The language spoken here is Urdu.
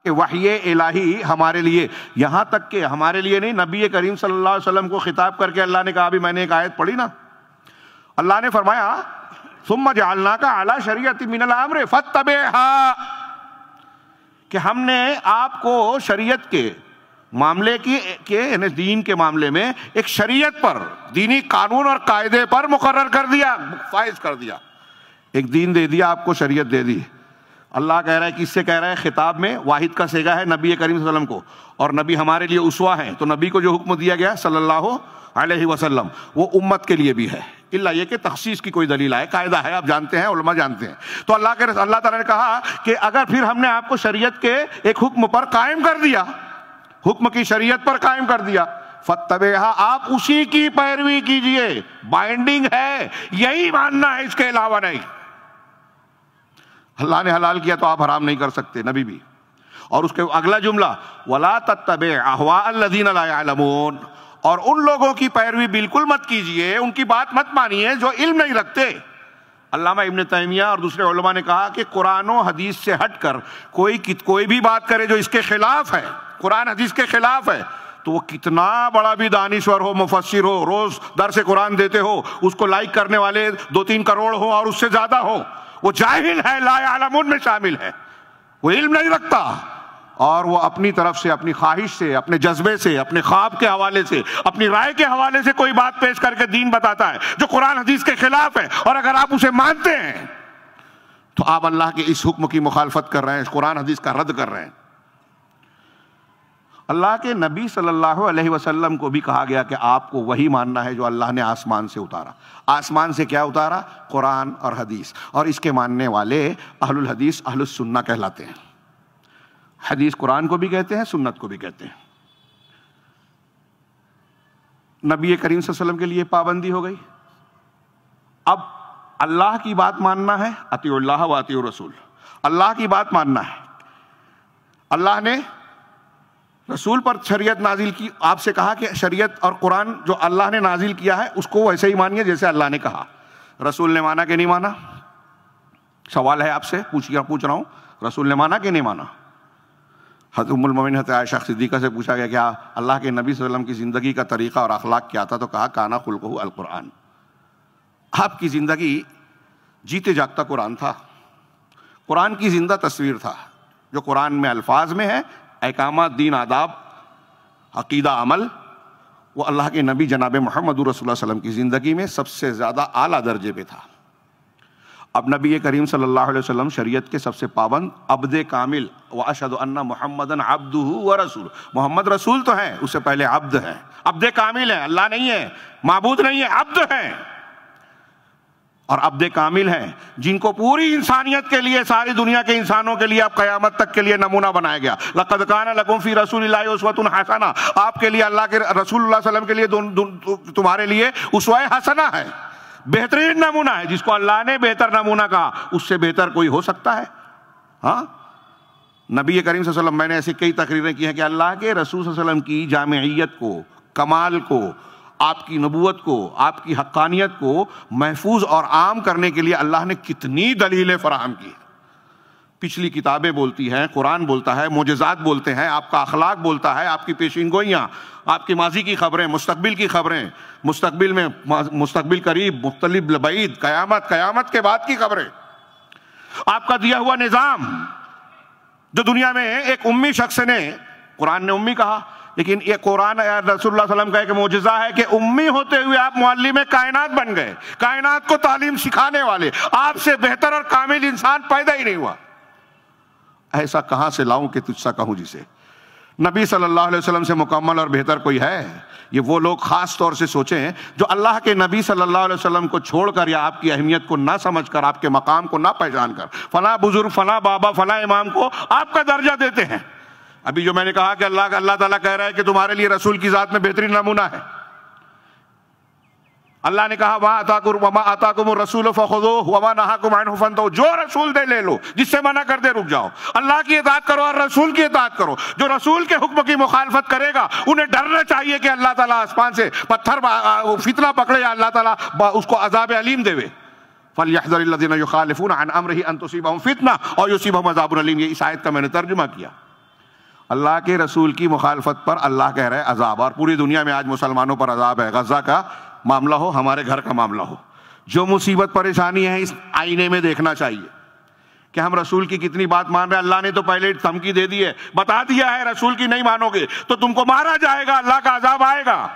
کہ وحی الہی ہمارے لیے، یہاں تک کہ ہمارے لیے نہیں، نبی کریم صلی اللہ علیہ وسلم کو خطاب کر کے اللہ نے کہا، ابھی میں نے ایک آیت پڑھی نا، اللہ نے فرمایا ثم جعلناک علی شریعۃ من الامر فاتبعھا، کہ ہم نے آپ کو شریعت کے معاملے کے یعنی دین کے معاملے میں ایک شریعت پر، دینی قانون اور قاعدے پر مقرر کر دیا، فائز کر دیا، ایک دین دے دیا آپ کو، شریعت دے دی۔ اللہ کہہ رہا ہے، کس سے کہہ رہا ہے؟ خطاب میں واحد کا صیغہ ہے نبی کریم صلی اللہ علیہ وسلم کو، اور نبی ہمارے لیے اسوہ ہیں، تو نبی کو جو حکم دیا گیا صلی اللہ علیہ وسلم وہ امت کے لیے بھی ہے، الا یہ کہ تخصیص کی کوئی دلیل ہے، قاعدہ ہے، آپ جانتے ہیں، علماء جانتے ہیں۔ تو اللہ تعالیٰ نے کہا کہ اگر پھر ہم نے آپ کو شریعت کے ایک حکم پر قائم کر دیا، حکم کی شریعت پر قائم کر دیا، فاتبعھا، آپ اسی کی پیروی کیجئے، بائنڈنگ ہے، یہی ماننا ہے، اس کے علاوہ نہیں۔ اللہ نے حلال کیا تو آپ حرام نہیں کر سکتے، نبی بھی۔ اور اس کے اگلا جملہ وَلَا تَتَّبِعْ أَهْوَاءَ الَّذِينَ لَا يَعْلَمُونَ، اور ان لوگوں کی پیروی بالکل مت کیجئے، ان کی بات مت مانیے جو علم نہیں رکھتے۔ علامہ ابن تیمیہ اور دوسرے علماء نے کہا کہ قرآن و حدیث سے ہٹ کر کوئی بھی بات کرے جو اس کے خلاف ہے، قرآن حدیث کے خلاف ہے، تو وہ کتنا بڑا بھی دانشور ہو، مفسر ہو، روز درس قرآن دیتے ہو، اس کو لائک کرنے والے 2-3 کروڑ ہو اور اس سے زیادہ ہو، وہ جاہل ہے، لا یعلمون میں شامل ہے، وہ علم نہیں رکھتا، اور وہ اپنی طرف سے، اپنی خواہش سے، اپنے جذبے سے، اپنے خواب کے حوالے سے، اپنی رائے کے حوالے سے کوئی بات پیش کر کے دین بتاتا ہے جو قرآن حدیث کے خلاف ہے، اور اگر آپ اسے مانتے ہیں تو آپ اللہ کے اس حکم کی مخالفت کر رہے ہیں، اس قرآن حدیث کا رد کر رہے ہیں۔ اللہ کے نبی صلی اللہ علیہ وسلم کو بھی کہا گیا کہ آپ کو وہی ماننا ہے جو اللہ نے آسمان سے اتارا۔ آسمان سے کیا اتارا؟ قرآن اور حدیث، اور اس کے ماننے والے اہل الحدیث، اہل السنہ کہلاتے ہیں۔ حدیث قرآن کو بھی کہتے ہیں، سنت کو بھی کہتے ہیں۔ نبی کریم صلی اللہ علیہ وسلم کے لیے پابندی ہو گئی۔ اب اللہ کی بات ماننا ہے، اطیعوا اللہ و اطیعوا الرسول، اللہ کی بات ماننا ہے۔ اللہ نے رسول پر شریعت نازل کی، آپ سے کہا کہ شریعت اور قرآن جو اللہ نے نازل کیا ہے اس کو ویسے ہی مانیے جیسے اللہ نے کہا۔ رسول نے مانا کہ نہیں مانا؟ سوال ہے آپ سے، پوچھ رہا ہوں، رسول نے مانا کہ نہیں مانا؟ حضرت ام المومنین حضرت عائشہ صدیقہ سے پوچھا گیا کہ اللہ کے نبی صلی اللہ علیہ وسلم کی زندگی کا طریقہ اور اخلاق کیا تھا، تو کہا کانا خلقہ القرآن، آپ کی زندگی جیتے جاگتا قرآن تھا، قرآن کی زندہ تصویر تھا، جو قرآن میں الفاظ میں ہے، احکامات، دین، آداب، عقیدہ، عمل، وہ اللہ کے نبی جناب محمد رسول اللہ صلی اللہ علیہ وسلم کی زندگی میں سب سے زیادہ اعلیٰ درجے پہ تھا۔ اب نبی کریم صلی اللہ علیہ وسلم شریعت کے سب سے پابند عبد کامل، وَأَشْهَدُ أَنَّ مُحَمَّدًا عَبْدُهُ وَرَسُولُهُ، محمد رسول تو ہیں، اس سے پہلے عبد ہیں، عبد کامل ہیں، اللہ نہیں ہے، معبود نہیں ہے، عبد ہیں، اور عبد کامل ہیں جن کو پوری انسانیت کے لیے، ساری دنیا کے انسانوں کے لیے، اب قیامت تک کے لیے نمونہ بنایا گیا۔ لَقَدْ كَانَ لَكُمْ فِي رَسُولِ اللَّهِ أُسْوَةٌ حَسَنَةٌ، آپ کے لیے اللہ کے رسول اللہ صلی اللہ علیہ وسلم کے لیے تمہارے لیے اسوہ حسنہ ہے، بہترین نمونہ ہے، جس کو اللہ نے بہتر نمونہ کہا، اس سے بہتر کوئی ہو سکتا ہے؟ ہاں، نبی کریم صلی اللہ علیہ وسلم، میں نے ایسی کئی تقریریں کی ہیں کہ اللہ کے رسول صلی اللہ علیہ وسلم کی جامعیت کو، کمال کو، آپ کی نبوت کو، آپ کی حقانیت کو محفوظ اور عام کرنے کے لیے اللہ نے کتنی دلیلیں فراہم کی۔ پچھلی کتابیں بولتی ہیں، قرآن بولتا ہے، معجزات بولتے ہیں، آپ کا اخلاق بولتا ہے، آپ کی پیشین گوئیاں، آپ کی ماضی کی خبریں، مستقبل کی خبریں، مستقبل میں، مستقبل قریب، مستقبل بعید، قیامت کے بعد کی خبریں، آپ کا دیا ہوا نظام، جو دنیا میں ایک امی شخص نے، قرآن نے امی کہا، لیکن یہ قرآن رسول اللہ صلی اللہ علیہ وسلم کا ایک معجزہ ہے کہ امی ہوتے ہوئے آپ معلم کائنات بن گئے، کائنات کو تعلیم سکھانے والے، آپ سے بہتر اور کامل انسان پیدا ہی نہیں ہوا۔ ایسا کہاں سے لاؤں کہ تجھ سا کہوں جسے؟ نبی صلی اللہ علیہ وسلم سے مکمل اور بہتر کوئی ہے؟ یہ وہ لوگ خاص طور سے سوچیں جو اللہ کے نبی صلی اللہ علیہ وسلم کو چھوڑ کر یا آپ کی اہمیت کو نہ سمجھ کر، آپ کے مقام کو نہ پہچان کر، فلاں بزرگ، فلاں بابا، فلاں امام کو آپ کا درجہ دیتے ہیں۔ ابھی جو میں نے کہا کہ اللہ تعالیٰ کہہ رہا ہے کہ تمہارے لیے رسول کی ذات میں بہترین نمونہ ہے۔ اللہ نے کہا وَمَا آتَاكُمُ الرَّسُولُ فَخُذُوهُ وَمَا نَهَاكُمْ عَنْهُ فَانْتَهُوا، جو رسول دے لے لو، جس سے منع کر دے رک جاؤ۔ اللہ کی اطاعت کرو اور رسول کی اطاعت کرو۔ جو رسول کے حکم کی مخالفت کرے گا انہیں ڈرنا چاہیے کہ اللہ تعالیٰ آسمان سے پتھر فتنہ پکڑے یا اللہ تعالیٰ اس کو عذاب علیم دے۔ فَلْيَحْذَرِ الَّذِينَ يُخَالِفُونَ عَنْ أَمْرِهِ أَن تُصِيبَهُمْ فِتْنَةٌ أَوْ يُصِيبَهُمْ عَذَابٌ أَلِيمٌ، یہ اس آیت کا میں نے ترجمہ کیا۔ اللہ کے رسول کی مخالفت پر اللہ کہہ رہے عذاب، اور پوری دنیا میں آج مسلمانوں پر عذاب ہے، غزہ کا معاملہ ہو، ہمارے گھر کا معاملہ ہو، جو مصیبت پریشانی ہے اس آئینے میں دیکھنا چاہیے کہ ہم رسول کی کتنی بات مان رہے ہیں۔ اللہ نے تو پہلے دھمکی دے دی ہے، بتا دیا ہے رسول کی نہیں مانو گے تو تم کو مارا جائے گا، اللہ کا عذاب آئے گا۔